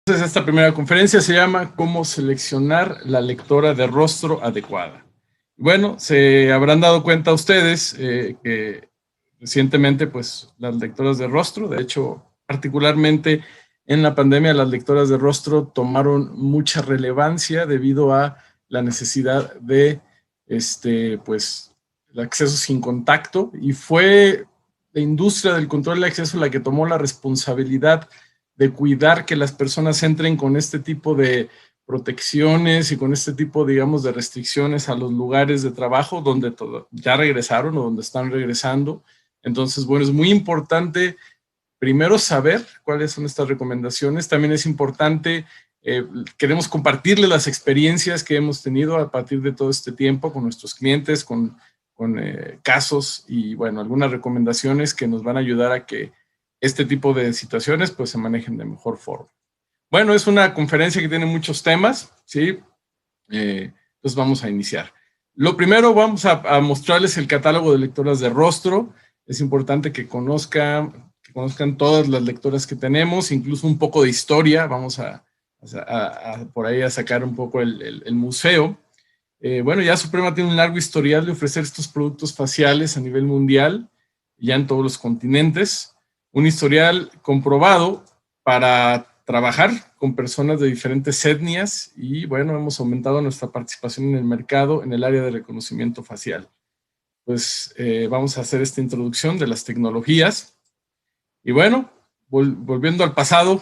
Entonces, esta primera conferencia se llama ¿Cómo seleccionar la lectora de rostro adecuada? Bueno, se habrán dado cuenta ustedes que recientemente, pues, las lectoras de rostro, de hecho, particularmente en la pandemia, las lectoras de rostro tomaron mucha relevancia debido a la necesidad de, pues, el acceso sin contacto, y fue la industria del control del acceso la que tomó la responsabilidad de cuidar que las personas entren con este tipo de protecciones y con este tipo, digamos, de restricciones a los lugares de trabajo donde ya regresaron o donde están regresando. Entonces, bueno, es muy importante primero saber cuáles son estas recomendaciones. También es importante, queremos compartirles las experiencias que hemos tenido a partir de todo este tiempo con nuestros clientes, con casos y, bueno, algunas recomendaciones que nos van a ayudar a que este tipo de situaciones pues se manejen de mejor forma. Bueno, es una conferencia que tiene muchos temas, ¿sí? Entonces vamos a iniciar. Lo primero, vamos a mostrarles el catálogo de lectoras de rostro. Es importante que conozcan todas las lectoras que tenemos, incluso un poco de historia. Vamos por ahí a sacar un poco el museo. Bueno, ya Suprema tiene un largo historial de ofrecer estos productos faciales a nivel mundial, ya en todos los continentes. Un historial comprobado para trabajar con personas de diferentes etnias y, bueno, hemos aumentado nuestra participación en el mercado en el área de reconocimiento facial. Pues vamos a hacer esta introducción de las tecnologías. Y bueno, volviendo al pasado,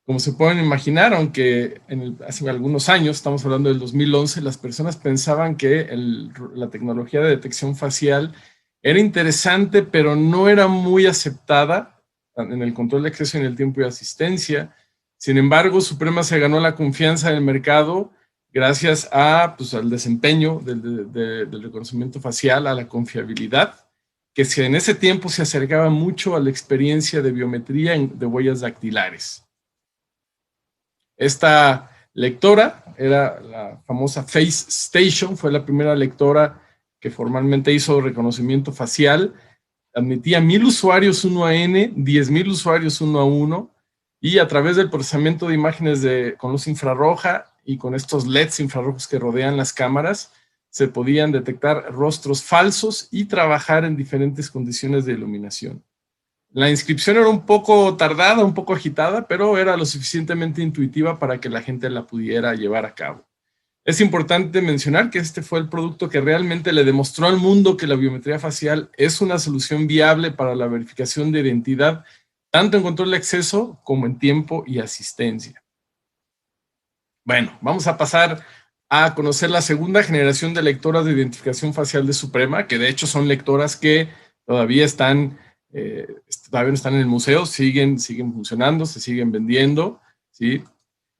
como se pueden imaginar, aunque hace algunos años, estamos hablando del 2011, las personas pensaban que la tecnología de detección facial era interesante, pero no era muy aceptada en el control de acceso en el tiempo y asistencia. Sin embargo, Suprema se ganó la confianza del mercado gracias al desempeño del reconocimiento facial, a la confiabilidad, que en ese tiempo se acercaba mucho a la experiencia de biometría de huellas dactilares. Esta lectora era la famosa Face Station, fue la primera lectora que formalmente hizo reconocimiento facial. Admitía 1,000 usuarios 1 a N, 10,000 usuarios 1 a 1, y a través del procesamiento de imágenes con luz infrarroja y con estos LEDs infrarrojos que rodean las cámaras, se podían detectar rostros falsos y trabajar en diferentes condiciones de iluminación. La inscripción era un poco tardada, un poco agitada, pero era lo suficientemente intuitiva para que la gente la pudiera llevar a cabo. Es importante mencionar que este fue el producto que realmente le demostró al mundo que la biometría facial es una solución viable para la verificación de identidad, tanto en control de acceso como en tiempo y asistencia. Bueno, vamos a pasar a conocer la segunda generación de lectoras de identificación facial de Suprema, que de hecho son lectoras que todavía no están en el museo, siguen funcionando, se siguen vendiendo, ¿sí?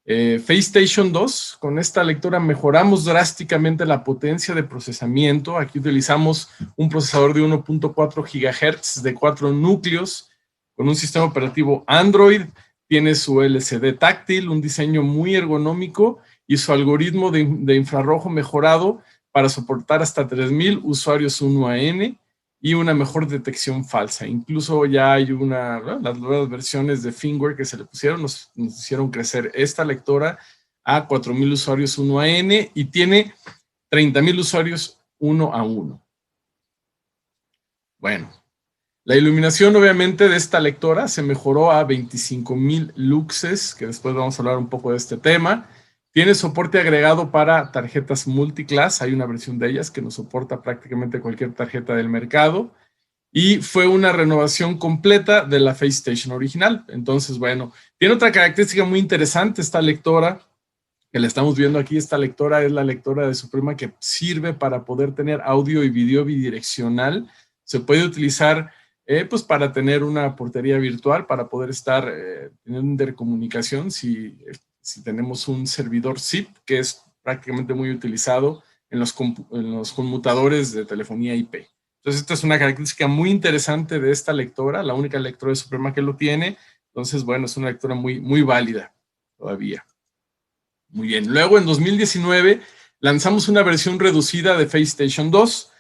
Face Station 2, con esta lectora mejoramos drásticamente la potencia de procesamiento. Aquí utilizamos un procesador de 1.4 GHz de 4 núcleos con un sistema operativo Android, tiene su LCD táctil, un diseño muy ergonómico y su algoritmo de infrarrojo mejorado para soportar hasta 3,000 usuarios 1 a N y una mejor detección falsa. Incluso ya hay las nuevas versiones de firmware que se le pusieron, nos hicieron crecer esta lectora a 4,000 usuarios 1 a N y tiene 30,000 usuarios 1 a 1. Bueno, la iluminación obviamente de esta lectora se mejoró a 25,000 luxes, que después vamos a hablar un poco de este tema. Tiene soporte agregado para tarjetas multiclass, hay una versión de ellas que nos soporta prácticamente cualquier tarjeta del mercado, y fue una renovación completa de la Face Station original. Entonces, bueno, tiene otra característica muy interesante esta lectora, que la estamos viendo aquí. Esta lectora es la lectora de Suprema que sirve para poder tener audio y video bidireccional. Se puede utilizar pues para tener una portería virtual, para poder estar en intercomunicación si tenemos un servidor SIP, que es prácticamente muy utilizado en los conmutadores de telefonía IP. Entonces, esta es una característica muy interesante de esta lectora, la única lectora de Suprema que lo tiene. Entonces, bueno, es una lectora muy, muy válida todavía. Muy bien. Luego, en 2019, lanzamos una versión reducida de Face Station 2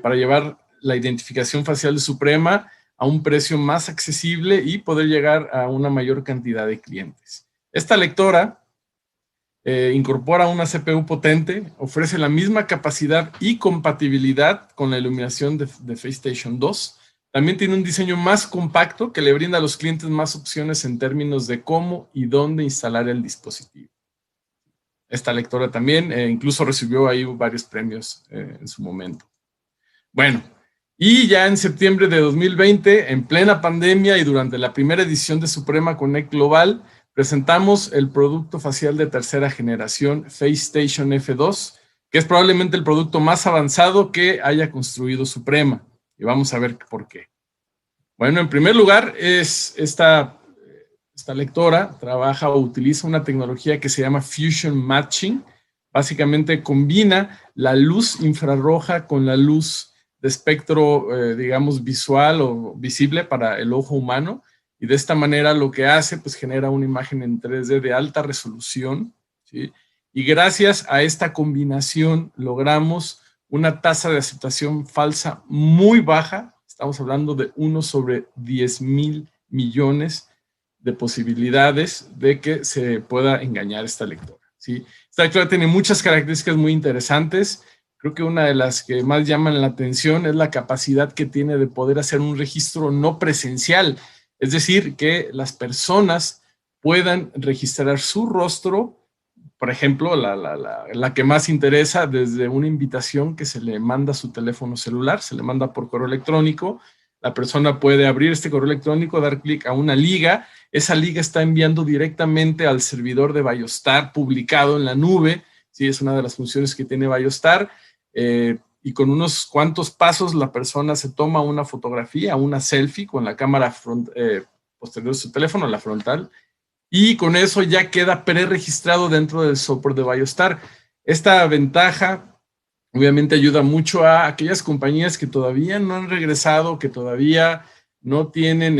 para llevar la identificación facial de Suprema a un precio más accesible y poder llegar a una mayor cantidad de clientes. Esta lectora incorpora una CPU potente, ofrece la misma capacidad y compatibilidad con la iluminación de FaceStation 2. También tiene un diseño más compacto que le brinda a los clientes más opciones en términos de cómo y dónde instalar el dispositivo. Esta lectora también incluso recibió ahí varios premios en su momento. Bueno, y ya en septiembre de 2020, en plena pandemia y durante la primera edición de Suprema Connect Global, presentamos el producto facial de tercera generación FaceStation F2, que es probablemente el producto más avanzado que haya construido Suprema. Y vamos a ver por qué. Bueno, en primer lugar, esta lectora trabaja o utiliza una tecnología que se llama Fusion Matching. Básicamente combina la luz infrarroja con la luz de espectro, digamos, visual o visible para el ojo humano. Y de esta manera lo que hace, pues genera una imagen en 3D de alta resolución, ¿sí? Y gracias a esta combinación logramos una tasa de aceptación falsa muy baja. Estamos hablando de 1 sobre 10,000 millones de posibilidades de que se pueda engañar esta lectora, ¿sí? Esta lectora tiene muchas características muy interesantes. Creo que una de las que más llaman la atención es la capacidad que tiene de poder hacer un registro no presencial. Es decir, que las personas puedan registrar su rostro, por ejemplo, la que más interesa, desde una invitación que se le manda a su teléfono celular, se le manda por correo electrónico. La persona puede abrir este correo electrónico, dar clic a una liga. Esa liga está enviando directamente al servidor de Biostar publicado en la nube. Sí, es una de las funciones que tiene Biostar. Y con unos cuantos pasos la persona se toma una fotografía, una selfie con la cámara posterior de su teléfono, la frontal, y con eso ya queda preregistrado dentro del software de Biostar. Esta ventaja obviamente ayuda mucho a aquellas compañías que todavía no han regresado, que todavía no tienen,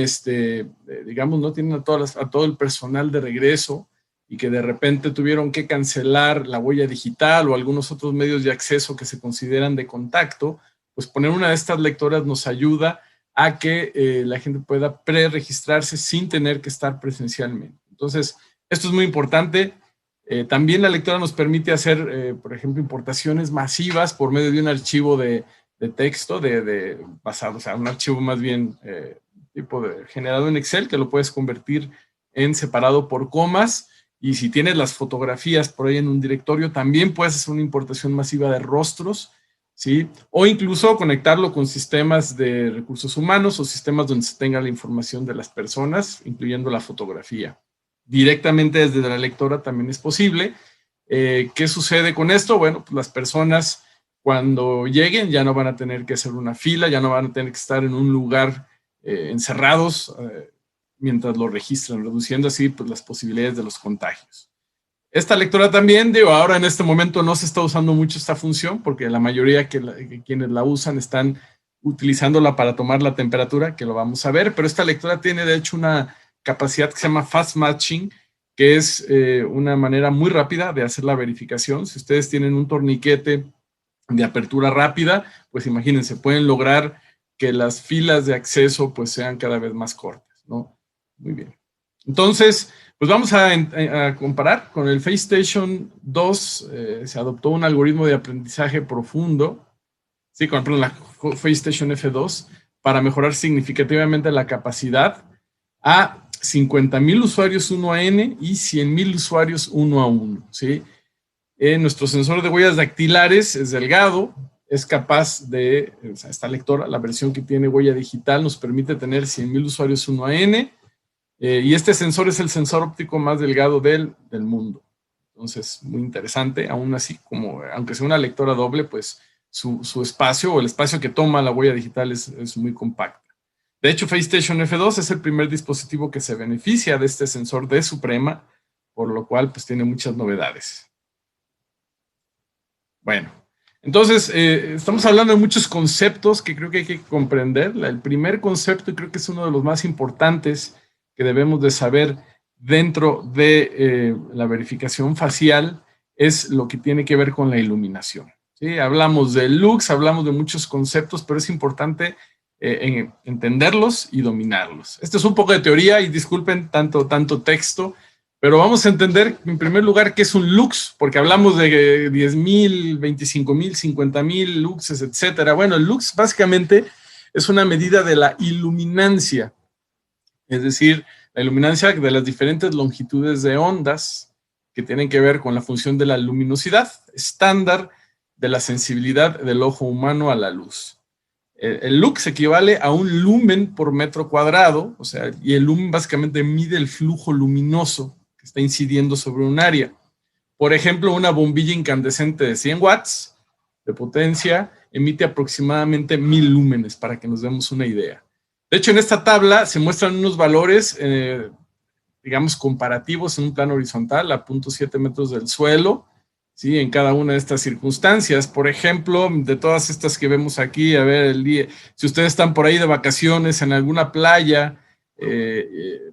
digamos, no tienen a todo el personal de regreso, y que de repente tuvieron que cancelar la huella digital o algunos otros medios de acceso que se consideran de contacto. Pues poner una de estas lectoras nos ayuda a que la gente pueda preregistrarse sin tener que estar presencialmente. Entonces, esto es muy importante. También la lectora nos permite hacer, por ejemplo, importaciones masivas por medio de un archivo de texto basado, o sea, un archivo más bien generado en Excel, que lo puedes convertir en separado por comas. Y si tienes las fotografías por ahí en un directorio, también puedes hacer una importación masiva de rostros, ¿sí? O incluso conectarlo con sistemas de recursos humanos o sistemas donde se tenga la información de las personas, incluyendo la fotografía. Directamente desde la lectora también es posible. ¿Qué sucede con esto? Bueno, pues las personas cuando lleguen ya no van a tener que hacer una fila, ya no van a tener que estar en un lugar encerrados, mientras lo registran, reduciendo así pues, las posibilidades de los contagios. Esta lectora también, ahora en este momento no se está usando mucho esta función, porque la mayoría que quienes la usan están utilizándola para tomar la temperatura, que lo vamos a ver, pero esta lectora tiene de hecho una capacidad que se llama Fast Matching, que es una manera muy rápida de hacer la verificación. Si ustedes tienen un torniquete de apertura rápida, pues imagínense, pueden lograr que las filas de acceso pues sean cada vez más cortas, ¿no? Muy bien. Entonces, pues vamos a comparar con el FaceStation 2. Se adoptó un algoritmo de aprendizaje profundo, sí, con la FaceStation F2, para mejorar significativamente la capacidad a 50,000 usuarios 1 a N y 100,000 usuarios 1 a 1, ¿sí? Nuestro sensor de huellas dactilares es delgado, es capaz de, o sea, esta lectora, la versión que tiene huella digital, nos permite tener 100,000 usuarios 1 a N, y este sensor es el sensor óptico más delgado del mundo. Entonces, muy interesante. Aún así, aunque sea una lectora doble, pues su espacio o el espacio que toma la huella digital es muy compacta. De hecho, FaceStation F2 es el primer dispositivo que se beneficia de este sensor de Suprema, por lo cual pues tiene muchas novedades. Bueno, entonces estamos hablando de muchos conceptos que creo que hay que comprender. El primer concepto, y creo que es uno de los más importantes que debemos de saber dentro de la verificación facial, es lo que tiene que ver con la iluminación, ¿sí? Hablamos de lux, hablamos de muchos conceptos, pero es importante en entenderlos y dominarlos. Esto es un poco de teoría y disculpen tanto texto, pero vamos a entender en primer lugar qué es un lux, porque hablamos de 10,000, 25,000, 50,000 luxes, etcétera. Bueno, el lux básicamente es una medida de la iluminancia, es decir, la iluminancia de las diferentes longitudes de ondas que tienen que ver con la función de la luminosidad estándar de la sensibilidad del ojo humano a la luz. El lux equivale a un lumen por metro cuadrado, o sea, y el lumen básicamente mide el flujo luminoso que está incidiendo sobre un área. Por ejemplo, una bombilla incandescente de 100 watts de potencia emite aproximadamente 1000 lúmenes, para que nos demos una idea. De hecho, en esta tabla se muestran unos valores, digamos, comparativos en un plano horizontal a 0.7 metros del suelo, ¿sí? En cada una de estas circunstancias. Por ejemplo, de todas estas que vemos aquí, a ver, el día, si ustedes están por ahí de vacaciones en alguna playa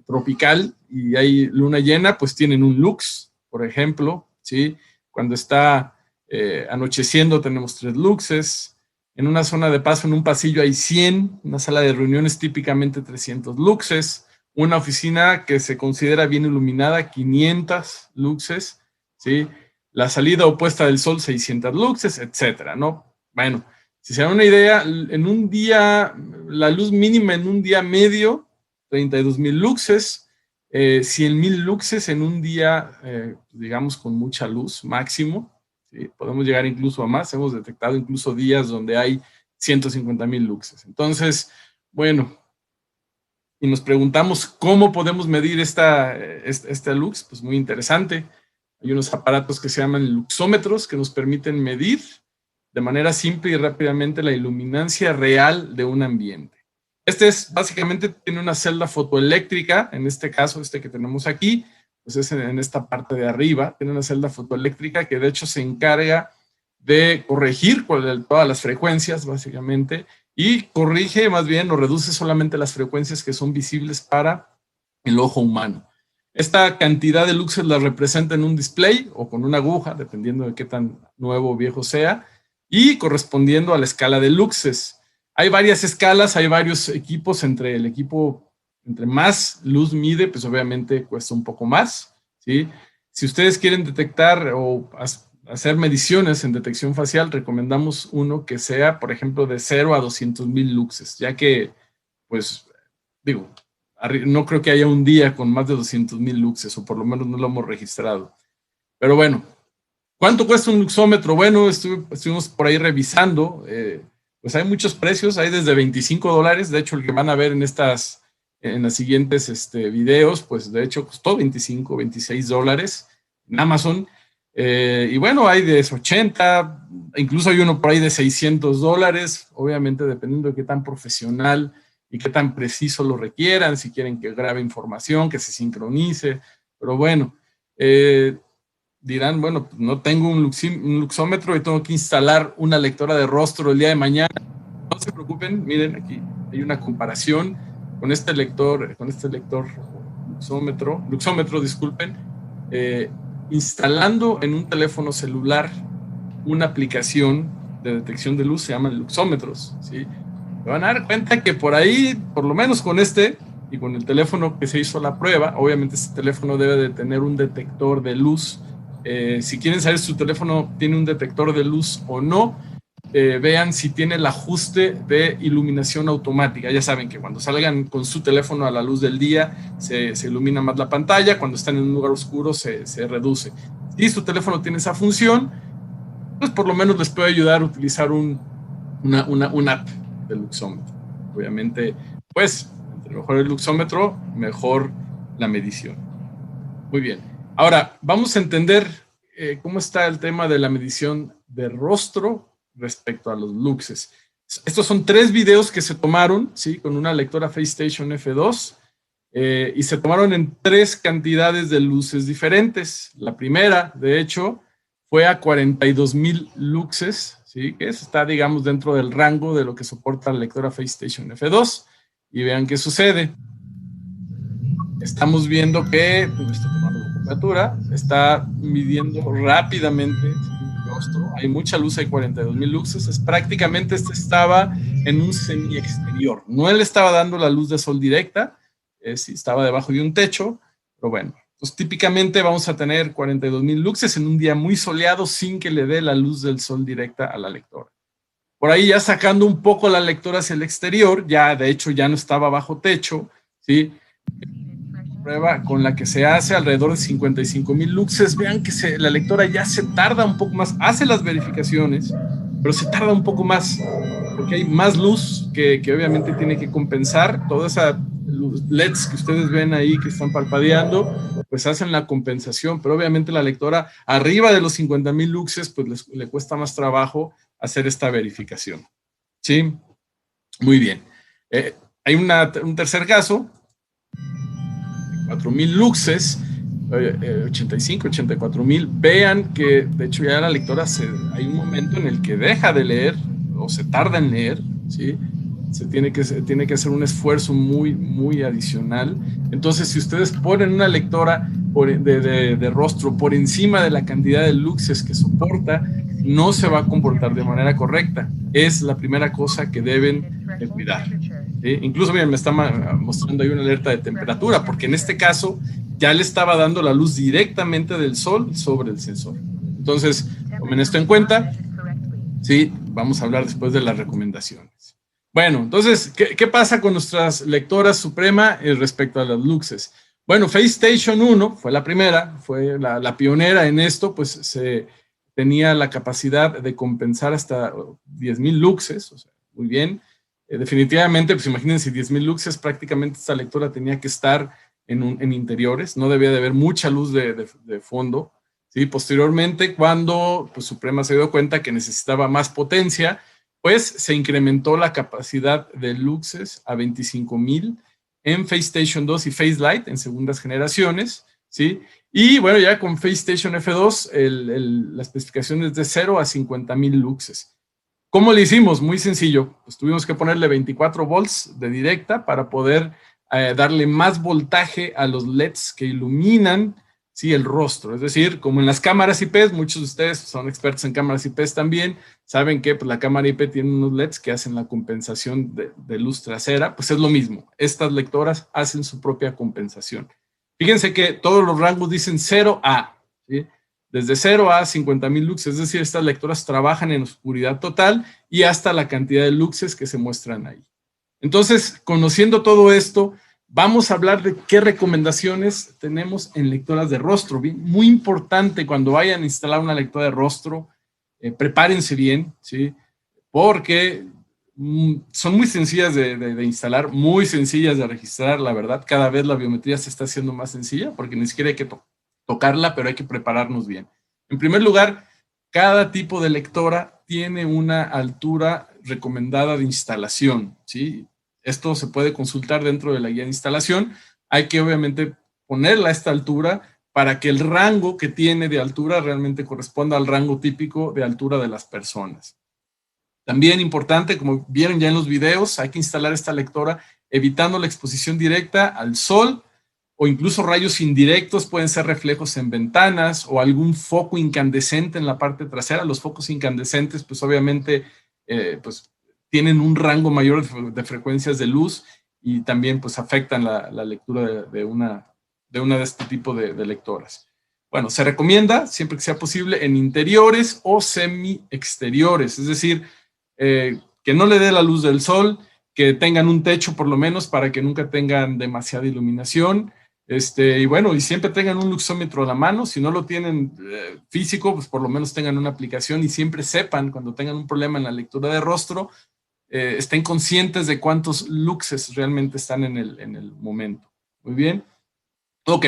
tropical y hay luna llena, pues tienen un lux, por ejemplo, ¿sí? Cuando está anocheciendo tenemos 3 luxes. En una zona de paso, en un pasillo hay 100, una sala de reuniones típicamente 300 luxes, una oficina que se considera bien iluminada, 500 luxes, ¿sí? La salida opuesta del sol, 600 luxes, etcétera, ¿no? Bueno, si se dan una idea, en un día, la luz mínima en un día medio, 32,000 luxes, 100,000 luxes en un día, digamos, con mucha luz, máximo, ¿sí? Podemos llegar incluso a más, hemos detectado incluso días donde hay 150,000 luxes. Entonces, bueno, y nos preguntamos cómo podemos medir esta lux, pues muy interesante. Hay unos aparatos que se llaman luxómetros que nos permiten medir de manera simple y rápidamente la iluminancia real de un ambiente. Este es básicamente, tiene una celda fotoeléctrica, en este caso, este que tenemos aquí, pues es en esta parte de arriba, tiene una celda fotoeléctrica que de hecho se encarga de corregir todas las frecuencias, básicamente, y corrige más bien o reduce solamente las frecuencias que son visibles para el ojo humano. Esta cantidad de luxes la representa en un display o con una aguja, dependiendo de qué tan nuevo o viejo sea, y correspondiendo a la escala de luxes. Hay varias escalas, hay varios equipos. Entre más luz mide, pues obviamente cuesta un poco más, ¿sí? Si ustedes quieren detectar o hacer mediciones en detección facial, recomendamos uno que sea, por ejemplo, de 0 a 200,000 luxes, ya que, pues, digo, no creo que haya un día con más de 200,000 luxes, o por lo menos no lo hemos registrado. Pero bueno, ¿cuánto cuesta un luxómetro? Bueno, estuvimos por ahí revisando, pues hay muchos precios, hay desde $25, de hecho el que van a ver en las siguientes videos, pues de hecho costó $25, $26 en Amazon. Y bueno, hay de 80, incluso hay uno por ahí de $600, obviamente dependiendo de qué tan profesional y qué tan preciso lo requieran, si quieren que grabe información, que se sincronice, pero bueno, dirán, bueno, pues no tengo un luxómetro y tengo que instalar una lectora de rostro el día de mañana. No se preocupen, miren, aquí hay una comparación con este lector luxómetro, disculpen, instalando en un teléfono celular una aplicación de detección de luz, se llaman luxómetros, ¿sí? Me van a dar cuenta que por ahí, por lo menos con y con el teléfono que se hizo la prueba, obviamente este teléfono debe de tener un detector de luz. Si quieren saber si su teléfono tiene un detector de luz o no, vean si tiene el ajuste de iluminación automática. Ya saben que cuando salgan con su teléfono a la luz del día, se ilumina más la pantalla. Cuando están en un lugar oscuro, se reduce. Si su teléfono tiene esa función, pues por lo menos les puede ayudar a utilizar una app del luxómetro. Obviamente, pues, entre mejor el luxómetro, mejor la medición. Muy bien. Ahora, vamos a entender cómo está el tema de la medición de rostro respecto a los luxes. Estos son 3 videos que se tomaron, ¿sí? Con una lectora FaceStation F2 y se tomaron en 3 cantidades de luces diferentes. La primera, de hecho, fue a 42,000 luxes, ¿sí? Que está, digamos, dentro del rango de lo que soporta la lectora FaceStation F2. Y vean qué sucede. Estamos viendo que está tomando la temperatura, está midiendo rápidamente el rostro. Hay mucha luz, hay 42,000 luxes. Prácticamente estaba en un semi-exterior. No le estaba dando la luz de sol directa, sí estaba debajo de un techo, pero bueno. Entonces, típicamente vamos a tener 42,000 luxes en un día muy soleado sin que le dé la luz del sol directa a la lectora. Por ahí ya sacando un poco la lectora hacia el exterior, ya de hecho ya no estaba bajo techo, ¿sí? Prueba con la que se hace alrededor de 55,000 luxes. Vean que la lectora ya se tarda un poco más, hace las verificaciones, pero se tarda un poco más, porque hay más luz que obviamente tiene que compensar. Toda esa LEDs que ustedes ven ahí que están parpadeando, pues hacen la compensación, pero obviamente la lectora arriba de los 50,000 luxes, pues le cuesta más trabajo hacer esta verificación. ¿Sí? Muy bien. Hay un tercer caso, 4,000 luxes, 85, 84,000. Vean que de hecho ya la lectora hay un momento en el que deja de leer o se tarda en leer, ¿sí? Tiene que hacer un esfuerzo muy, muy adicional. Entonces, si ustedes ponen una lectora de rostro por encima de la cantidad de luxes que soporta, no se va a comportar de manera correcta. Es la primera cosa que deben de cuidar. ¿Sí? Incluso, miren, me está mostrando ahí una alerta de temperatura, porque en este caso ya le estaba dando la luz directamente del sol sobre el sensor. Entonces, tomen esto en cuenta. Sí, vamos a hablar después de las recomendaciones. Bueno, entonces, ¿qué pasa con nuestras lectoras Suprema respecto a las luxes? Bueno, FaceStation 1 fue la primera, fue la pionera en esto, pues tenía la capacidad de compensar hasta 10,000 luxes, o sea, muy bien. Definitivamente, pues imagínense, 10,000 luxes, prácticamente esta lectora tenía que estar en interiores, no debía de haber mucha luz de fondo. ¿Sí? Posteriormente, cuando pues, Suprema se dio cuenta que necesitaba más potencia, pues se incrementó la capacidad de luxes a 25,000 en FaceStation 2 y FaceLight en segundas generaciones, ¿sí? Y bueno, ya con FaceStation F2, la especificación es de 0 a 50,000 luxes. ¿Cómo le hicimos? Muy sencillo. Pues tuvimos que ponerle 24 volts de directa para poder darle más voltaje a los LEDs que iluminan, sí, el rostro. Es decir, como en las cámaras IPs, muchos de ustedes son expertos en cámaras IPs también, saben que pues, la cámara IP tiene unos LEDs que hacen la compensación de luz trasera. Pues es lo mismo. Estas lectoras hacen su propia compensación. Fíjense que todos los rangos dicen 0 a, ¿sí? Desde 0 a 50,000 luxes, es decir, estas lectoras trabajan en oscuridad total y hasta la cantidad de luxes que se muestran ahí. Entonces, conociendo todo esto, vamos a hablar de qué recomendaciones tenemos en lectoras de rostro. Bien, muy importante cuando vayan a instalar una lectora de rostro, prepárense bien, ¿sí? Porque son muy sencillas de instalar, muy sencillas de registrar, la verdad. Cada vez la biometría se está haciendo más sencilla porque ni siquiera hay que tocarla, pero hay que prepararnos bien. En primer lugar, cada tipo de lectora tiene una altura recomendada de instalación, ¿sí? Esto se puede consultar dentro de la guía de instalación. Hay que obviamente ponerla a esta altura para que el rango que tiene de altura realmente corresponda al rango típico de altura de las personas. También importante, como vieron ya en los videos, hay que instalar esta lectora evitando la exposición directa al sol o incluso rayos indirectos, pueden ser reflejos en ventanas o algún foco incandescente en la parte trasera. Los focos incandescentes, pues obviamente, pues tienen un rango mayor de frecuencias de luz y también pues afectan la lectura de una de este tipo de lectoras. Bueno, se recomienda, siempre que sea posible, en interiores o semi-exteriores, es decir, que no le dé la luz del sol, que tengan un techo por lo menos para que nunca tengan demasiada iluminación, y bueno, y siempre tengan un luxómetro a la mano. Si no lo tienen físico, pues por lo menos tengan una aplicación y siempre sepan cuando tengan un problema en la lectura de rostro, estén conscientes de cuántos luxes realmente están en el momento. Muy bien. Ok.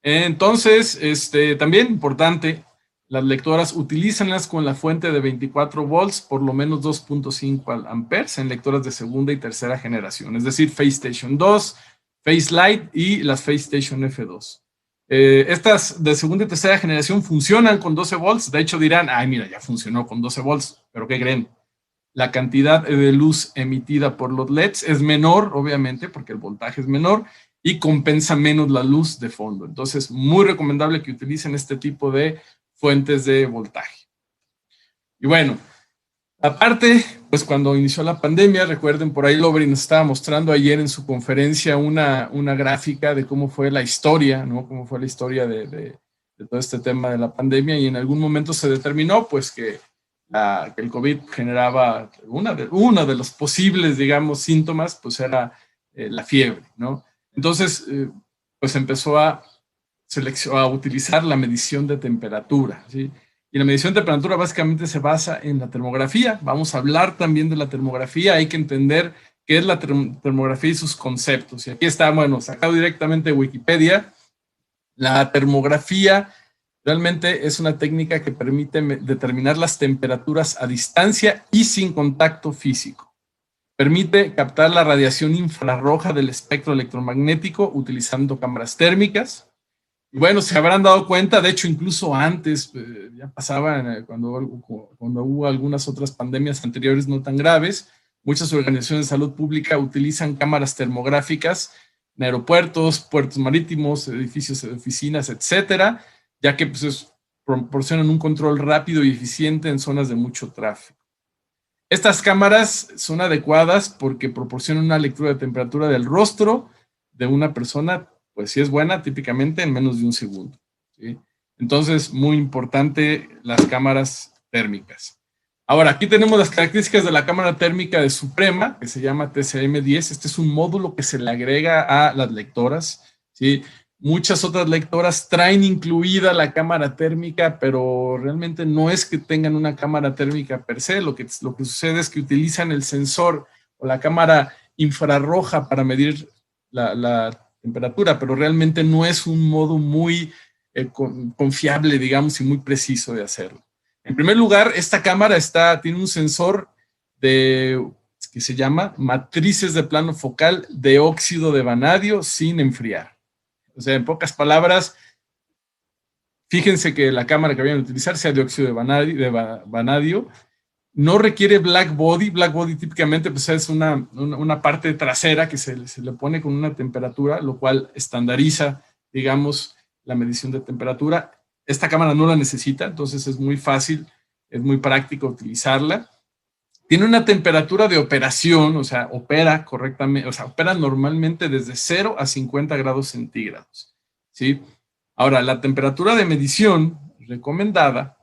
Entonces, también importante, las lectoras utilícenlas con la fuente de 24 volts, por lo menos 2.5 amperes en lectoras de segunda y tercera generación, es decir, FaceStation 2, FaceLight y las FaceStation F2. Estas de segunda y tercera generación funcionan con 12 volts. De hecho dirán, ay, mira, ya funcionó con 12 volts, pero ¿qué creen? La cantidad de luz emitida por los LEDs es menor, obviamente, porque el voltaje es menor y compensa menos la luz de fondo. Entonces, muy recomendable que utilicen este tipo de fuentes de voltaje. Y bueno, Aparte, pues cuando inició la pandemia, recuerden, por ahí Lobry nos estaba mostrando ayer en su conferencia una gráfica de cómo fue la historia, ¿no? Cómo fue la historia de todo este tema de la pandemia, y en algún momento se determinó pues que el COVID generaba uno de los posibles, digamos, síntomas, pues era la fiebre, ¿no? Entonces, pues empezó a utilizar la medición de temperatura, ¿sí? Y la medición de temperatura básicamente se basa en la termografía. Vamos a hablar también de la termografía. Hay que entender qué es la termografía y sus conceptos. Y aquí está, bueno, sacado directamente de Wikipedia. La termografía realmente es una técnica que permite determinar las temperaturas a distancia y sin contacto físico. Permite captar la radiación infrarroja del espectro electromagnético utilizando cámaras térmicas. Y bueno, se habrán dado cuenta, de hecho, incluso antes, ya pasaba cuando hubo algunas otras pandemias anteriores no tan graves, muchas organizaciones de salud pública utilizan cámaras termográficas en aeropuertos, puertos marítimos, edificios de oficinas, etcétera, ya que pues, proporcionan un control rápido y eficiente en zonas de mucho tráfico. Estas cámaras son adecuadas porque proporcionan una lectura de temperatura del rostro de una persona, pues si es buena, típicamente en menos de un segundo, ¿sí? Entonces, muy importante las cámaras térmicas. Ahora, aquí tenemos las características de la cámara térmica de Suprema, que se llama TCM10. Este es un módulo que se le agrega a las lectoras, ¿sí? Muchas otras lectoras traen incluida la cámara térmica, pero realmente no es que tengan una cámara térmica per se. Lo que sucede es que utilizan el sensor o la cámara infrarroja para medir la temperatura, pero realmente no es un modo muy confiable, digamos, y muy preciso de hacerlo. En primer lugar, esta cámara tiene un sensor que se llama matrices de plano focal de óxido de vanadio sin enfriar. O sea, en pocas palabras, fíjense que la cámara que vayan a utilizar sea de óxido de vanadio. No requiere black body. Black body típicamente pues, es una parte trasera que se le pone con una temperatura, lo cual estandariza, digamos, la medición de temperatura. Esta cámara no la necesita, entonces es muy fácil, es muy práctico utilizarla. Tiene una temperatura de operación, o sea, opera correctamente, o sea, opera normalmente desde 0 a 50 grados centígrados, ¿sí? Ahora, la temperatura de medición recomendada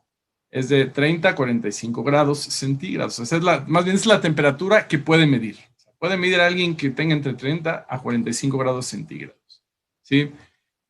es de 30 a 45 grados centígrados. O sea, más bien es la temperatura que puede medir. O sea, puede medir a alguien que tenga entre 30 a 45 grados centígrados, ¿sí?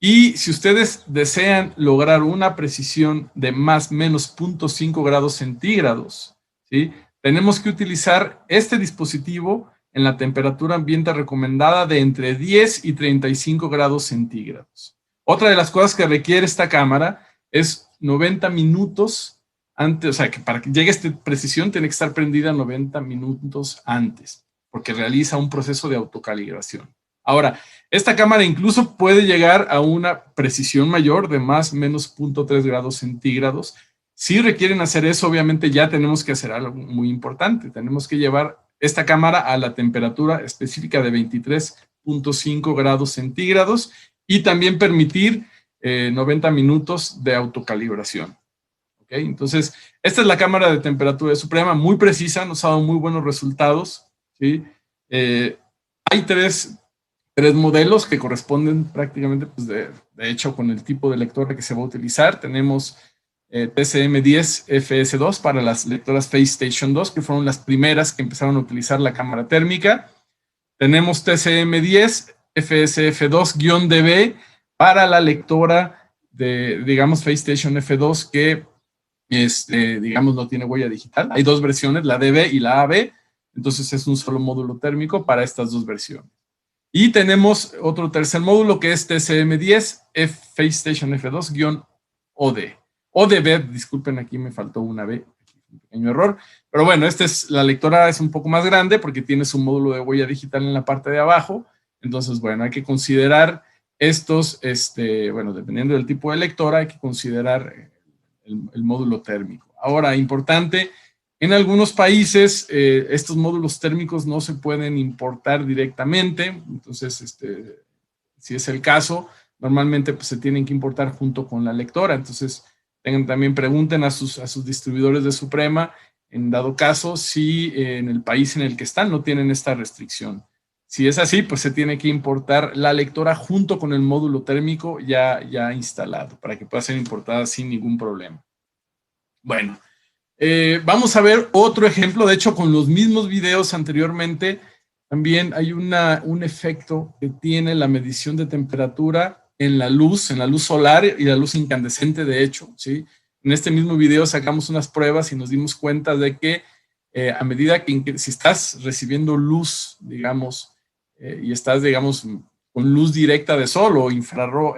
Y si ustedes desean lograr una precisión de más o menos 0.5 grados centígrados, ¿sí? Tenemos que utilizar este dispositivo en la temperatura ambiente recomendada de entre 10 y 35 grados centígrados. Otra de las cosas que requiere esta cámara es 90 minutos antes, o sea, que para que llegue a esta precisión tiene que estar prendida 90 minutos antes, porque realiza un proceso de autocalibración. Ahora, esta cámara incluso puede llegar a una precisión mayor de más o menos 0.3 grados centígrados. Si requieren hacer eso, obviamente ya tenemos que hacer algo muy importante. Tenemos que llevar esta cámara a la temperatura específica de 23.5 grados centígrados y también permitir 90 minutos de autocalibración. ¿Okay? Entonces, esta es la cámara de temperatura de Suprema, muy precisa, nos ha dado muy buenos resultados, ¿sí? Hay tres modelos que corresponden prácticamente, pues de hecho, con el tipo de lectora que se va a utilizar. Tenemos TCM10 FS2 para las lectoras Face Station 2, que fueron las primeras que empezaron a utilizar la cámara térmica. Tenemos TCM10 FSF2-DB para la lectora de, digamos, Face Station F2 que, digamos, no tiene huella digital. Hay dos versiones, la DB y la AB. Entonces es un solo módulo térmico para estas dos versiones. Y tenemos otro tercer módulo que es TCM10 Face Station F2-OD. ODB, disculpen, aquí me faltó una B, un pequeño error. Pero bueno, la lectora es un poco más grande porque tiene su módulo de huella digital en la parte de abajo. Entonces, bueno, hay que considerar estos, bueno, dependiendo del tipo de lectora, hay que considerar el módulo térmico. Ahora, importante, en algunos países estos módulos térmicos no se pueden importar directamente. Entonces, si es el caso, normalmente pues, se tienen que importar junto con la lectora. Entonces, también pregunten a sus distribuidores de Suprema en dado caso, si en el país en el que están no tienen esta restricción. Si es así, pues se tiene que importar la lectora junto con el módulo térmico ya instalado para que pueda ser importada sin ningún problema. Bueno, vamos a ver otro ejemplo. De hecho, con los mismos videos anteriormente, también hay un efecto que tiene la medición de temperatura en la luz solar y la luz incandescente, de hecho, ¿sí? En este mismo video sacamos unas pruebas y nos dimos cuenta de que a medida que si estás recibiendo luz, digamos, y estás, digamos, con luz directa de sol o infrarrojo,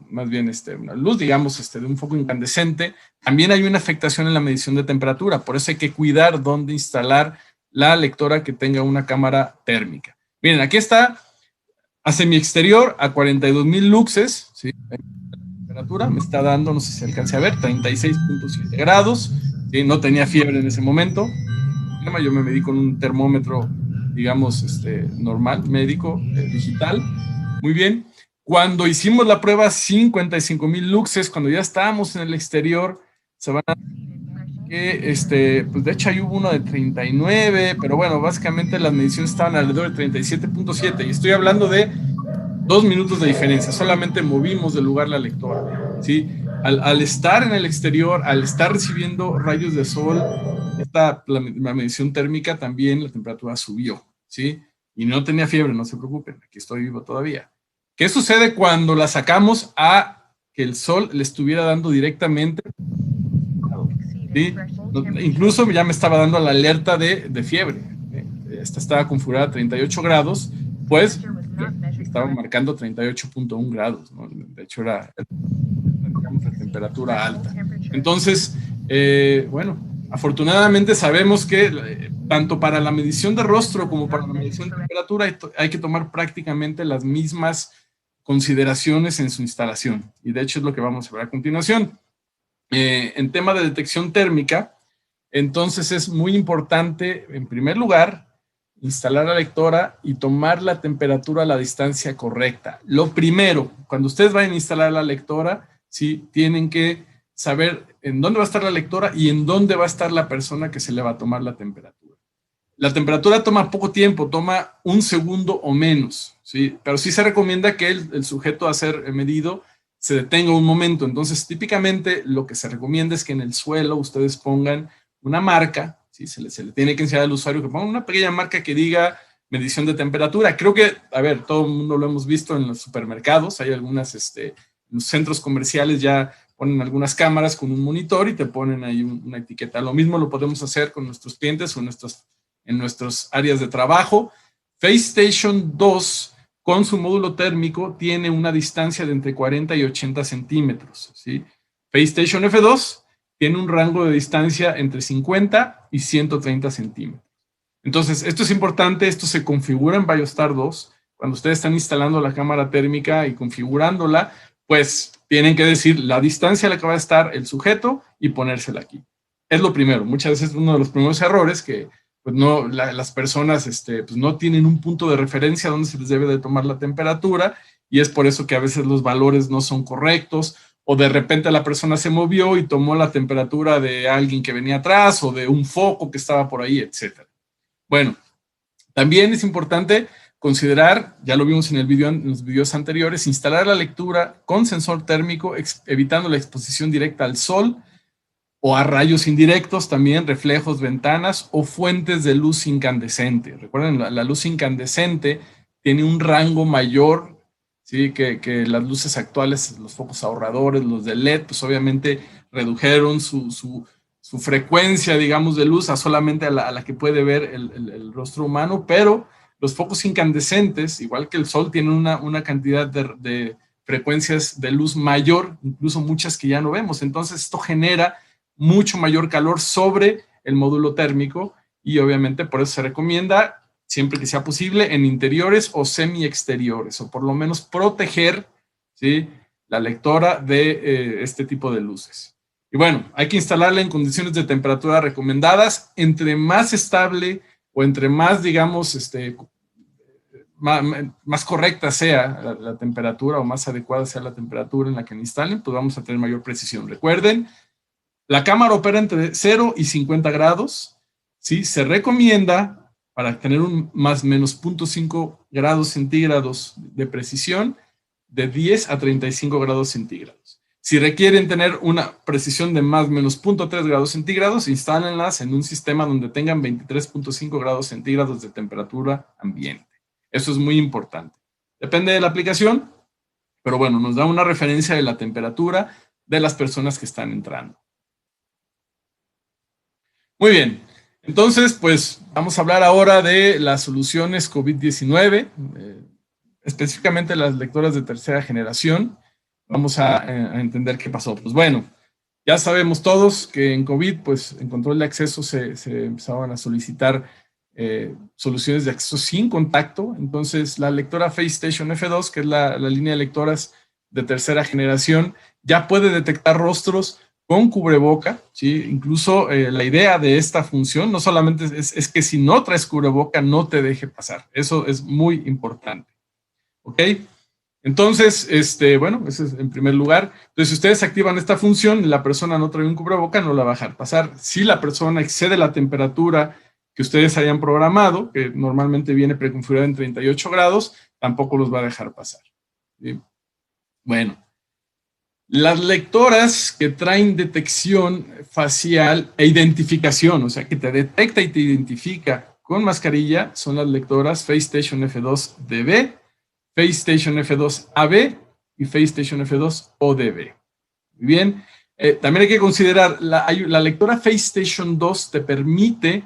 más bien una luz, digamos, de un foco incandescente, también hay una afectación en la medición de temperatura. Por eso hay que cuidar dónde instalar la lectora que tenga una cámara térmica. Miren, aquí está a semi-exterior a 42,000 luxes, ¿sí? La temperatura me está dando, no sé si se alcance a ver, 36.7 grados, ¿sí? No tenía fiebre en ese momento. Yo me medí con un termómetro, digamos, normal, médico, digital. Muy bien. Cuando hicimos la prueba 55,000 luxes, cuando ya estábamos en el exterior, se van a que, pues de hecho ahí hubo uno de 39, pero bueno, básicamente las mediciones estaban alrededor de 37.7 y estoy hablando de 2 minutos de diferencia, solamente movimos del lugar la lectora, ¿sí? Al estar en el exterior, al estar recibiendo rayos de sol, la medición térmica también, la temperatura subió, ¿sí? Y no tenía fiebre, no se preocupen, aquí estoy vivo todavía. ¿Qué sucede cuando la sacamos a que el sol le estuviera dando directamente? ¿Sí? Incluso ya me estaba dando la alerta de fiebre. Esta estaba configurada a 38 grados, pues estaba marcando 38.1 grados, ¿no? De hecho era digamos, de temperatura alta. Entonces, bueno, afortunadamente sabemos que tanto para la medición de rostro como para la medición de temperatura hay que tomar prácticamente las mismas consideraciones en su instalación. Y de hecho es lo que vamos a ver a continuación. En tema de detección térmica, entonces es muy importante, en primer lugar, instalar la lectora y tomar la temperatura a la distancia correcta. Lo primero, cuando ustedes vayan a instalar la lectora, ¿sí? Tienen que saber en dónde va a estar la lectora y en dónde va a estar la persona que se le va a tomar la temperatura. La temperatura toma poco tiempo, toma 1 segundo o menos, ¿sí? Pero sí se recomienda que el sujeto a ser medido se detenga un momento. Entonces, típicamente lo que se recomienda es que en el suelo ustedes pongan una marca, ¿sí? Se le tiene que enseñar al usuario que ponga una pequeña marca que diga medición de temperatura. Creo que, a ver, todo el mundo lo hemos visto en los supermercados, hay algunas, en los centros comerciales ya ponen algunas cámaras con un monitor y te ponen ahí una etiqueta. Lo mismo lo podemos hacer con nuestros clientes o en nuestras áreas de trabajo. FaceStation 2 con su módulo térmico tiene una distancia de entre 40 y 80 centímetros, ¿sí? FaceStation F2 tiene un rango de distancia entre 50 y 130 centímetros. Entonces, esto es importante, esto se configura en Biostar 2. Cuando ustedes están instalando la cámara térmica y configurándola, pues tienen que decir la distancia a la que va a estar el sujeto y ponérsela aquí. Es lo primero. Muchas veces uno de los primeros errores que pues no, las personas pues no tienen un punto de referencia donde se les debe de tomar la temperatura y es por eso que a veces los valores no son correctos o de repente la persona se movió y tomó la temperatura de alguien que venía atrás o de un foco que estaba por ahí, etc. Bueno, también es importante considerar, ya lo vimos en los videos anteriores, instalar la lectura con sensor térmico, evitando la exposición directa al sol, o a rayos indirectos también, reflejos, ventanas o fuentes de luz incandescente. Recuerden, la luz incandescente tiene un rango mayor, ¿sí? que las luces actuales, los focos ahorradores, los de LED, pues obviamente redujeron su frecuencia, digamos, de luz a solamente a la que puede ver el rostro humano, pero los focos incandescentes, igual que el sol, tienen una cantidad de frecuencias de luz mayor, incluso muchas que ya no vemos. Entonces esto genera mucho mayor calor sobre el módulo térmico y obviamente por eso se recomienda siempre que sea posible en interiores o semi-exteriores o por lo menos proteger, ¿sí? la lectora de este tipo de luces. Y bueno, hay que instalarla en condiciones de temperatura recomendadas. Entre más estable o entre más, digamos, más correcta sea la temperatura o más adecuada sea la temperatura en la que la instalen, pues vamos a tener mayor precisión. Recuerden, la cámara opera entre 0 y 50 grados. ¿sí? Se recomienda para tener un más menos 0.5 grados centígrados de precisión de 10 a 35 grados centígrados. Si requieren tener una precisión de más o menos 0.3 grados centígrados, instálenlas en un sistema donde tengan 23.5 grados centígrados de temperatura ambiente. Eso es muy importante. Depende de la aplicación, pero bueno, nos da una referencia de la temperatura de las personas que están entrando. Muy bien, entonces pues vamos a hablar ahora de las soluciones COVID-19, específicamente las lectoras de tercera generación. Vamos a entender qué pasó. Pues bueno, ya sabemos todos que en COVID, pues en control de acceso se empezaban a solicitar soluciones de acceso sin contacto. Entonces la lectora FaceStation F2, que es la línea de lectoras de tercera generación, ya puede detectar rostros con cubreboca, ¿sí? Incluso la idea de esta función no solamente es que si no traes cubreboca no te deje pasar. Eso es muy importante. ¿Ok? Entonces, bueno, ese es en primer lugar. Entonces, si ustedes activan esta función y la persona no trae un cubreboca, no la va a dejar pasar. Si la persona excede la temperatura que ustedes hayan programado, que normalmente viene preconfigurada en 38 grados, tampoco los va a dejar pasar. ¿Sí? Bueno, las lectoras que traen detección facial e identificación, o sea, que te detecta y te identifica con mascarilla, son las lectoras FaceStation F2DB, FaceStation F2AB y FaceStation F2ODB. Muy bien. También hay que considerar, la lectora FaceStation 2 te permite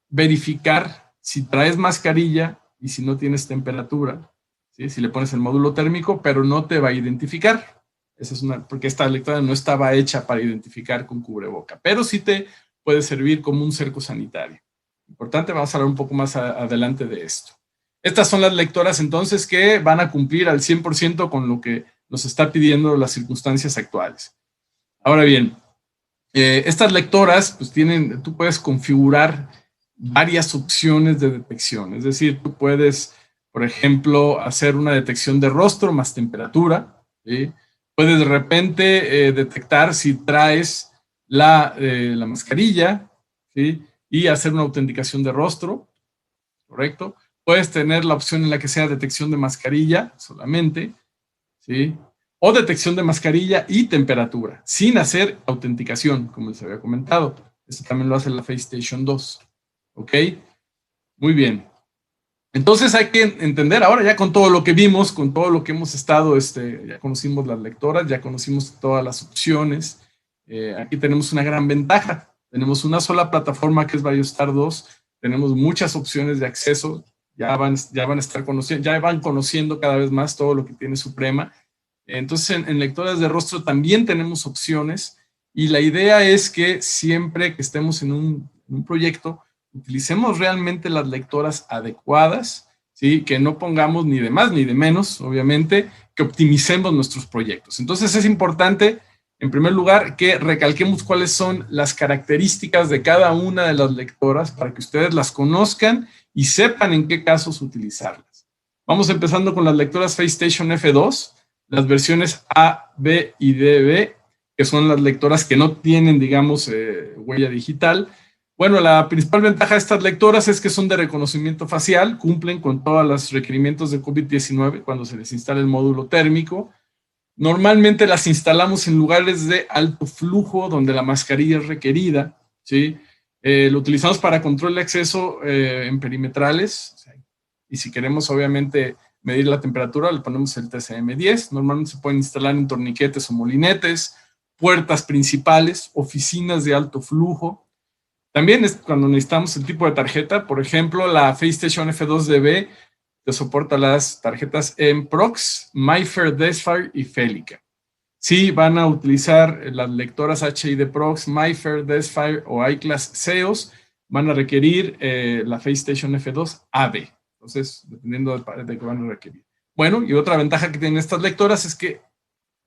verificar si traes mascarilla y si no tienes temperatura, ¿sí? Si le pones el módulo térmico, pero no te va a identificar. Esa es porque esta lectora no estaba hecha para identificar con cubreboca, pero sí te puede servir como un cerco sanitario. Importante, vamos a hablar un poco más adelante de esto. Estas son las lectoras entonces que van a cumplir al 100% con lo que nos está pidiendo las circunstancias actuales. Ahora bien, estas lectoras pues tú puedes configurar varias opciones de detección. Es decir, tú puedes, por ejemplo, hacer una detección de rostro más temperatura, ¿sí? Puedes de repente detectar si traes la mascarilla, ¿sí? Y hacer una autenticación de rostro, ¿correcto? Puedes tener la opción en la que sea detección de mascarilla solamente, ¿sí? O detección de mascarilla y temperatura, sin hacer autenticación, como les había comentado. Esto también lo hace la FaceStation 2. ¿Ok? Muy bien. Entonces hay que entender, ahora ya con todo lo que vimos, con todo lo que hemos estado, ya conocimos las lectoras, ya conocimos todas las opciones. Aquí tenemos una gran ventaja. Tenemos una sola plataforma que es BioStar 2. Tenemos muchas opciones de acceso. Ya van a estar conociendo, ya van conociendo cada vez más todo lo que tiene Suprema. Entonces, en lectoras de rostro también tenemos opciones y la idea es que siempre que estemos en un proyecto, utilicemos realmente las lectoras adecuadas, ¿sí? Que no pongamos ni de más ni de menos, obviamente, que optimicemos nuestros proyectos. Entonces, es importante, en primer lugar, que recalquemos cuáles son las características de cada una de las lectoras para que ustedes las conozcan y sepan en qué casos utilizarlas. Vamos empezando con las lectoras FaceStation F2. Las versiones A, B y DB, que son las lectoras que no tienen, digamos, huella digital. Bueno, la principal ventaja de estas lectoras es que son de reconocimiento facial, cumplen con todos los requerimientos de COVID-19 cuando se les instala el módulo térmico. Normalmente las instalamos en lugares de alto flujo, donde la mascarilla es requerida, ¿sí? Lo utilizamos para control de acceso en perimetrales, y si queremos, obviamente, medir la temperatura, le ponemos el TCM10. Normalmente se pueden instalar en torniquetes o molinetes, puertas principales, oficinas de alto flujo. También es cuando necesitamos el tipo de tarjeta. Por ejemplo, la FaceStation F2DB te soporta las tarjetas MPROX, MyFair, Desfire y Felica. Si van a utilizar las lectoras HID Prox, MyFair, Desfire o iClass SEOS, van a requerir la FaceStation F2AB. Entonces, dependiendo de qué van a requerir. Bueno, y otra ventaja que tienen estas lectoras es que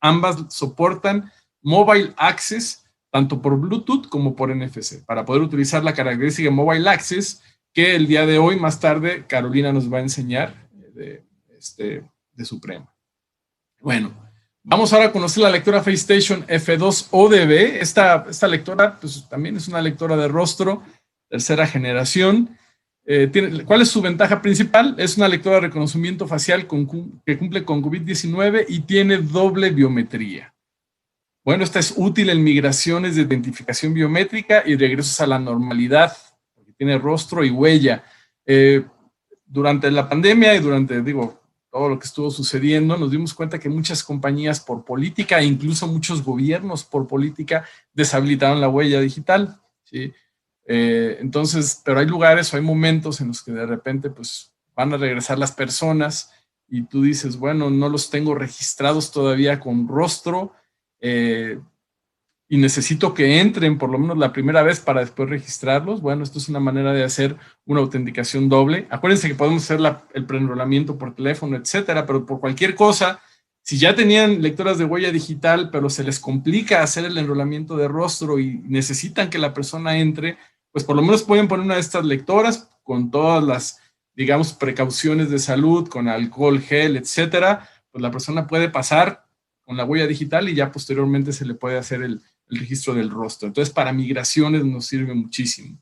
ambas soportan Mobile Access, tanto por Bluetooth como por NFC, para poder utilizar la característica Mobile Access que el día de hoy, más tarde, Carolina nos va a enseñar de Suprema. Bueno, vamos ahora a conocer la lectora FaceStation F2ODB. Esta lectora pues, también es una lectora de rostro. tercera generación. ¿Cuál es su ventaja principal? Es una lectora de reconocimiento facial que cumple con COVID-19 y tiene doble biometría. Bueno, esta es útil en migraciones de identificación biométrica y regresos a la normalidad, porque tiene rostro y huella. Durante la pandemia y durante, todo lo que estuvo sucediendo, nos dimos cuenta que muchas compañías por política e incluso muchos gobiernos por política deshabilitaron la huella digital, ¿sí? Entonces, pero hay lugares o hay momentos en los que de repente pues van a regresar las personas y tú dices, bueno, no los tengo registrados todavía con rostro, y necesito que entren por lo menos la primera vez para después registrarlos. Bueno, esto es una manera de hacer una autenticación doble. Acuérdense que podemos hacer el preenrolamiento por teléfono, etcétera, pero por cualquier cosa, si ya tenían lectoras de huella digital, pero se les complica hacer el enrolamiento de rostro y necesitan que la persona entre, pues por lo menos pueden poner una de estas lectoras con todas las, digamos, precauciones de salud, con alcohol, gel, etcétera, pues la persona puede pasar con la huella digital y ya posteriormente se le puede hacer el registro del rostro. Entonces, para migraciones nos sirve muchísimo.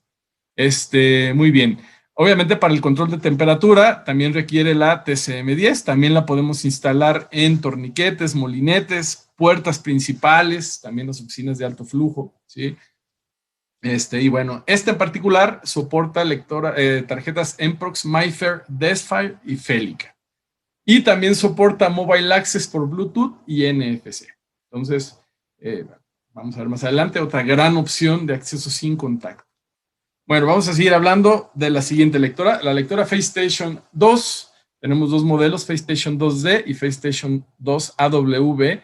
Muy bien. Obviamente, para el control de temperatura también requiere la TCM10. También la podemos instalar en torniquetes, molinetes, puertas principales, también las oficinas de alto flujo, ¿sí? Y bueno, en particular soporta tarjetas Mprox, MyFair, Desfire y Felica. Y también soporta Mobile Access por Bluetooth y NFC. Entonces, vamos a ver más adelante, otra gran opción de acceso sin contacto. Bueno, vamos a seguir hablando de la siguiente lectora, la lectora FaceStation 2. Tenemos dos modelos, FaceStation 2D y FaceStation 2 AW.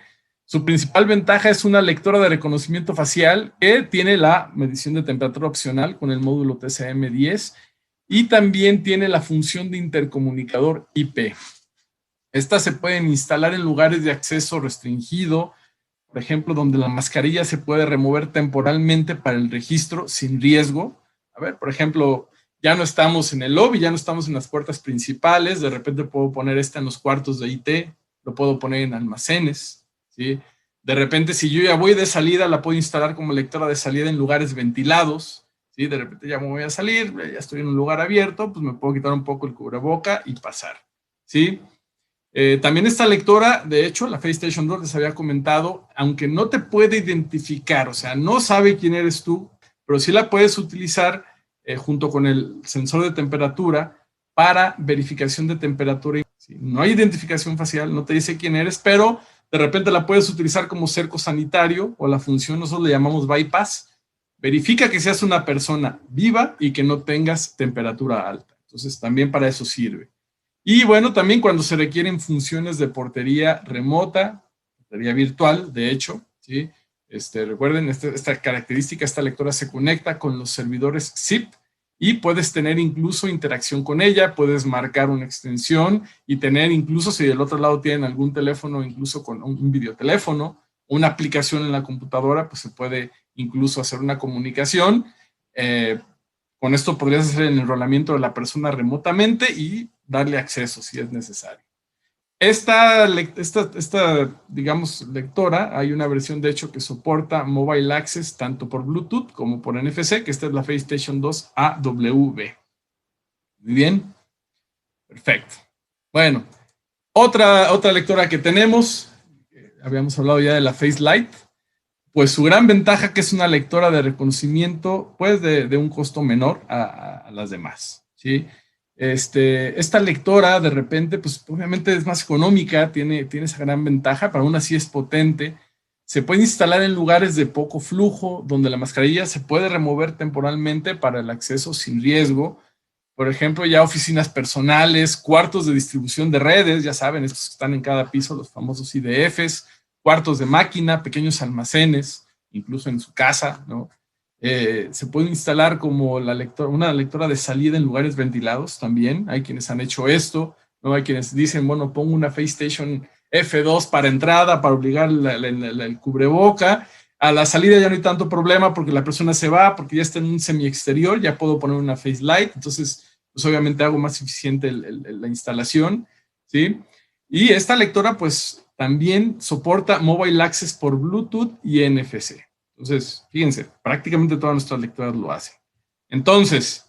Su principal ventaja es una lectora de reconocimiento facial que tiene la medición de temperatura opcional con el módulo TCM10 y también tiene la función de intercomunicador IP. Estas se pueden instalar en lugares de acceso restringido, por ejemplo, donde la mascarilla se puede remover temporalmente para el registro sin riesgo. A ver, por ejemplo, ya no estamos en el lobby, ya no estamos en las puertas principales, de repente puedo poner esta en los cuartos de IT, lo puedo poner en almacenes, ¿sí? De repente, si yo ya voy de salida, la puedo instalar como lectora de salida en lugares ventilados, ¿sí? De repente ya me voy a salir, ya estoy en un lugar abierto, pues me puedo quitar un poco el cubreboca y pasar, ¿sí? También esta lectora, de hecho, la FaceStation 2 les había comentado, aunque no te puede identificar, o sea, no sabe quién eres tú, pero sí la puedes utilizar junto con el sensor de temperatura para verificación de temperatura. ¿Sí? No hay identificación facial, no te dice quién eres, pero de repente la puedes utilizar como cerco sanitario o la función, nosotros le llamamos bypass. Verifica que seas una persona viva y que no tengas temperatura alta. Entonces, también para eso sirve. Y bueno, también cuando se requieren funciones de portería remota, portería virtual, de hecho, ¿sí? Recuerden, esta característica, esta lectora se conecta con los servidores zip y puedes tener incluso interacción con ella, puedes marcar una extensión y tener incluso, si del otro lado tienen algún teléfono, incluso con un videoteléfono, una aplicación en la computadora, pues se puede incluso hacer una comunicación. Con esto podrías hacer el enrolamiento de la persona remotamente y darle acceso si es necesario. Esta, digamos, lectora, hay una versión de hecho que soporta Mobile Access tanto por Bluetooth como por NFC, que esta es la FaceStation 2 AW. Muy bien. Perfecto. Bueno, otra lectora que tenemos, habíamos hablado ya de la FaceLight, pues su gran ventaja que es una lectora de reconocimiento, pues de un costo menor a las demás, ¿sí? Esta lectora de repente, pues obviamente es más económica, tiene esa gran ventaja, pero aún así es potente. Se puede instalar en lugares de poco flujo, donde la mascarilla se puede remover temporalmente para el acceso sin riesgo. Por ejemplo, ya oficinas personales, cuartos de distribución de redes, ya saben, estos que están en cada piso, los famosos IDFs, cuartos de máquina, pequeños almacenes, incluso en su casa, ¿no? Se puede instalar como una lectora de salida en lugares ventilados también. Hay quienes han hecho esto, ¿no? Hay quienes dicen, bueno, pongo una FaceStation F2 para entrada, para obligar el cubreboca. A la salida ya no hay tanto problema porque la persona se va, porque ya está en un semi-exterior, ya puedo poner una FaceLight, entonces pues obviamente hago más eficiente la instalación, ¿sí? Y esta lectora pues también soporta Mobile Access por Bluetooth y NFC. Entonces, fíjense, prácticamente todas nuestras lectoras lo hacen. Entonces,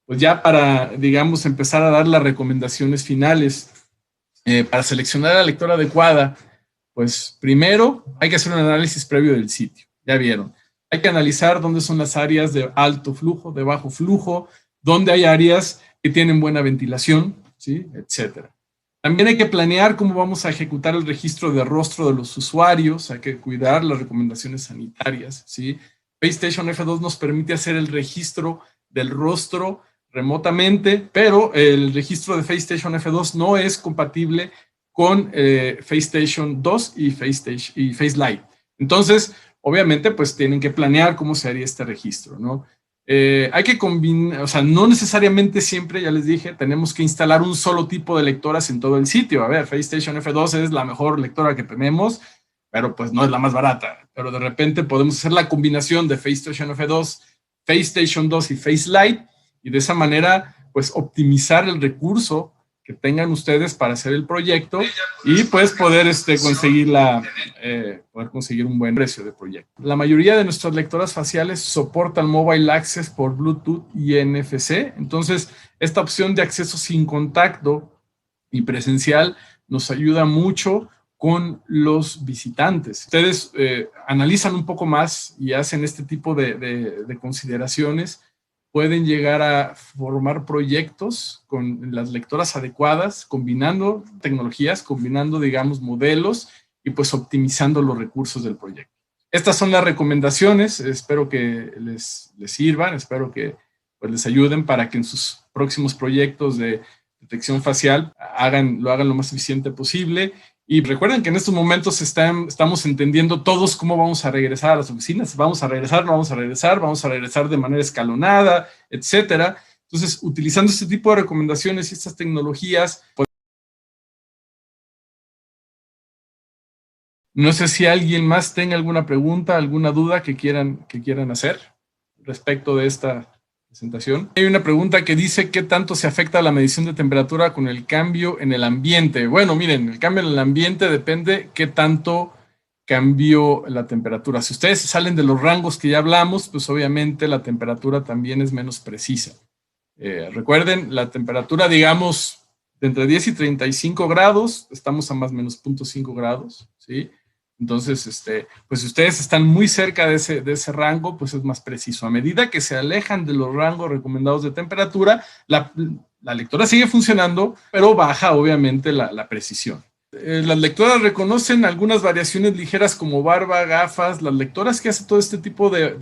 pues ya para, digamos, empezar a dar las recomendaciones finales para seleccionar la lectora adecuada, pues primero hay que hacer un análisis previo del sitio, ya vieron. Hay que analizar dónde son las áreas de alto flujo, de bajo flujo, dónde hay áreas que tienen buena ventilación, ¿sí? Etcétera. También hay que planear cómo vamos a ejecutar el registro de rostro de los usuarios, hay que cuidar las recomendaciones sanitarias, ¿sí? FaceStation F2 nos permite hacer el registro del rostro remotamente, pero el registro de FaceStation F2 no es compatible con FaceStation 2 y FaceLite. Entonces, obviamente, pues tienen que planear cómo se haría este registro, ¿no? Hay que combinar, o sea, no necesariamente siempre, ya les dije, tenemos que instalar un solo tipo de lectoras en todo el sitio. A ver, FaceStation F2 es la mejor lectora que tenemos, pero pues no es la más barata. Pero de repente podemos hacer la combinación de FaceStation F2, FaceStation 2 y FaceLite, y de esa manera, pues optimizar el recurso que tengan ustedes para hacer el proyecto y pues poder conseguir un buen precio de proyecto. La mayoría de nuestras lectoras faciales soportan Mobile Access por Bluetooth y NFC, entonces esta opción de acceso sin contacto y presencial nos ayuda mucho con los visitantes. Ustedes analizan un poco más y hacen este tipo de consideraciones, pueden llegar a formar proyectos con las lectoras adecuadas, combinando tecnologías, combinando, digamos, modelos y pues optimizando los recursos del proyecto. Estas son las recomendaciones, espero que les sirvan, espero que pues, les ayuden para que en sus próximos proyectos de detección facial lo hagan lo más eficiente posible. Y recuerden que en estos momentos estamos entendiendo todos cómo vamos a regresar a las oficinas. Vamos a regresar, no vamos a regresar, vamos a regresar de manera escalonada, etcétera. Entonces, utilizando este tipo de recomendaciones y estas tecnologías, pues, no sé si alguien más tenga alguna pregunta, alguna duda que quieran hacer respecto de esta presentación. Hay una pregunta que dice, ¿qué tanto se afecta la medición de temperatura con el cambio en el ambiente? Bueno, miren, el cambio en el ambiente depende qué tanto cambió la temperatura. Si ustedes salen de los rangos que ya hablamos, pues obviamente la temperatura también es menos precisa. Recuerden, la temperatura, digamos, de entre 10 y 35 grados, estamos a más o menos 0.5 grados, ¿sí? Entonces, pues si ustedes están muy cerca de ese rango, pues es más preciso. A medida que se alejan de los rangos recomendados de temperatura, la lectora sigue funcionando, pero baja obviamente la precisión. Las lectoras reconocen algunas variaciones ligeras como barba, gafas. Las lectoras que hacen todo este tipo de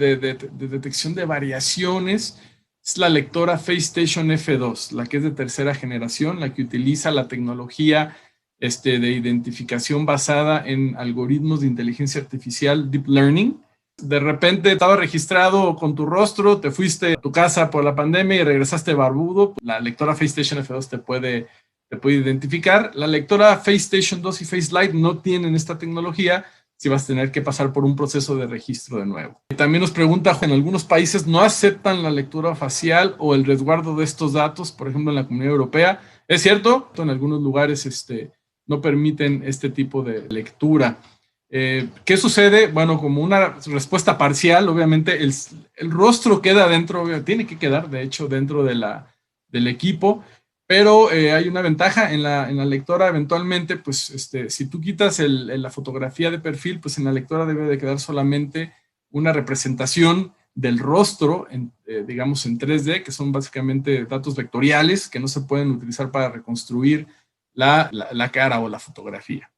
detección de variaciones es la lectora FaceStation F2, la que es de tercera generación, la que utiliza la tecnología de identificación basada en algoritmos de inteligencia artificial, Deep Learning. De repente estaba registrado con tu rostro, te fuiste a tu casa por la pandemia y regresaste barbudo. La lectora FaceStation F2 te puede identificar. La lectora FaceStation 2 y FaceLite no tienen esta tecnología, si vas a tener que pasar por un proceso de registro de nuevo. También nos pregunta, en algunos países no aceptan la lectura facial o el resguardo de estos datos, por ejemplo en la Comunidad Europea. Es cierto, en algunos lugares no permiten este tipo de lectura. ¿Qué sucede? Bueno, como una respuesta parcial, obviamente el rostro queda dentro, tiene que quedar de hecho dentro del equipo, pero hay una ventaja en la lectora eventualmente, pues si tú quitas la fotografía de perfil, pues en la lectora debe de quedar solamente una representación del rostro, digamos en 3D, que son básicamente datos vectoriales que no se pueden utilizar para reconstruir la cara o la fotografía.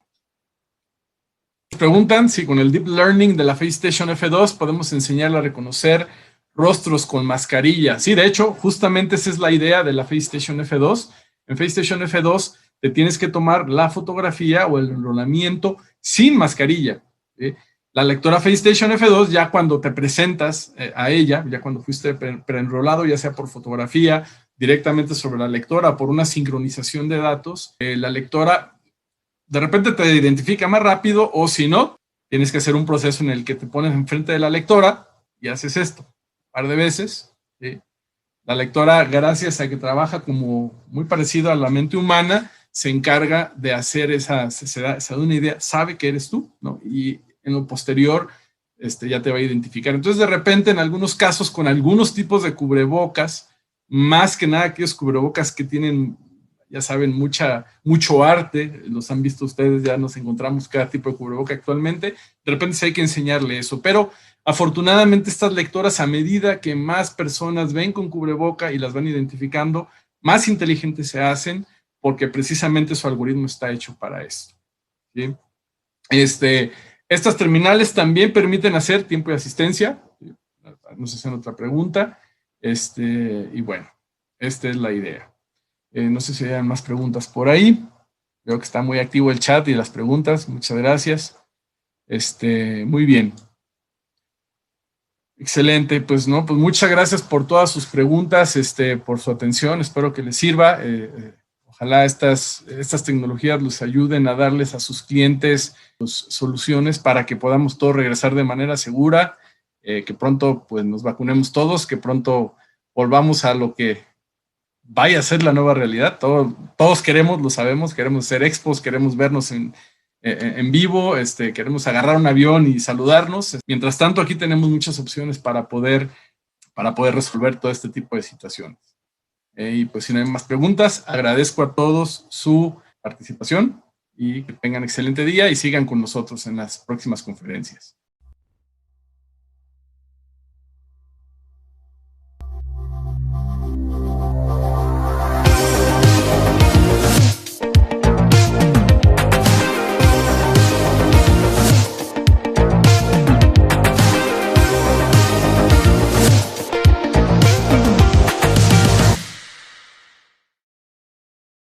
Nos preguntan si con el Deep Learning de la FaceStation F2 podemos enseñarle a reconocer rostros con mascarilla. Sí, de hecho, justamente esa es la idea de la FaceStation F2. En FaceStation F2 te tienes que tomar la fotografía o el enrolamiento sin mascarilla, ¿sí? La lectora FaceStation F2, ya cuando te presentas a ella, ya cuando fuiste preenrolado, ya sea por fotografía, directamente sobre la lectora, por una sincronización de datos, la lectora de repente te identifica más rápido, o si no, tienes que hacer un proceso en el que te pones enfrente de la lectora y haces esto un par de veces, ¿sí? La lectora, gracias a que trabaja como muy parecido a la mente humana, se encarga de hacer se da una idea, sabe que eres tú, ¿no? Y en lo posterior ya te va a identificar. Entonces, de repente, en algunos casos, con algunos tipos de cubrebocas, más que nada aquellos cubrebocas que tienen, ya saben, mucho arte, los han visto ustedes, ya nos encontramos cada tipo de cubreboca actualmente, de repente sí hay que enseñarle eso, pero afortunadamente estas lectoras, a medida que más personas ven con cubreboca y las van identificando, más inteligentes se hacen, porque precisamente su algoritmo está hecho para esto, ¿sí? Estas terminales también permiten hacer tiempo de asistencia. Nos hacen otra pregunta. Y bueno, esta es la idea. No sé si hay más preguntas por ahí. Veo que está muy activo el chat y las preguntas. Muchas gracias. Muy bien. Excelente. Pues muchas gracias por todas sus preguntas, por su atención. Espero que les sirva. Ojalá estas tecnologías les ayuden a darles a sus clientes soluciones para que podamos todos regresar de manera segura, que pronto pues, nos vacunemos todos, que pronto volvamos a lo que vaya a ser la nueva realidad. Todos queremos, lo sabemos, queremos hacer expos, queremos vernos en vivo, queremos agarrar un avión y saludarnos. Mientras tanto, aquí tenemos muchas opciones para poder resolver todo este tipo de situaciones. Y pues si no hay más preguntas, agradezco a todos su participación y que tengan excelente día y sigan con nosotros en las próximas conferencias.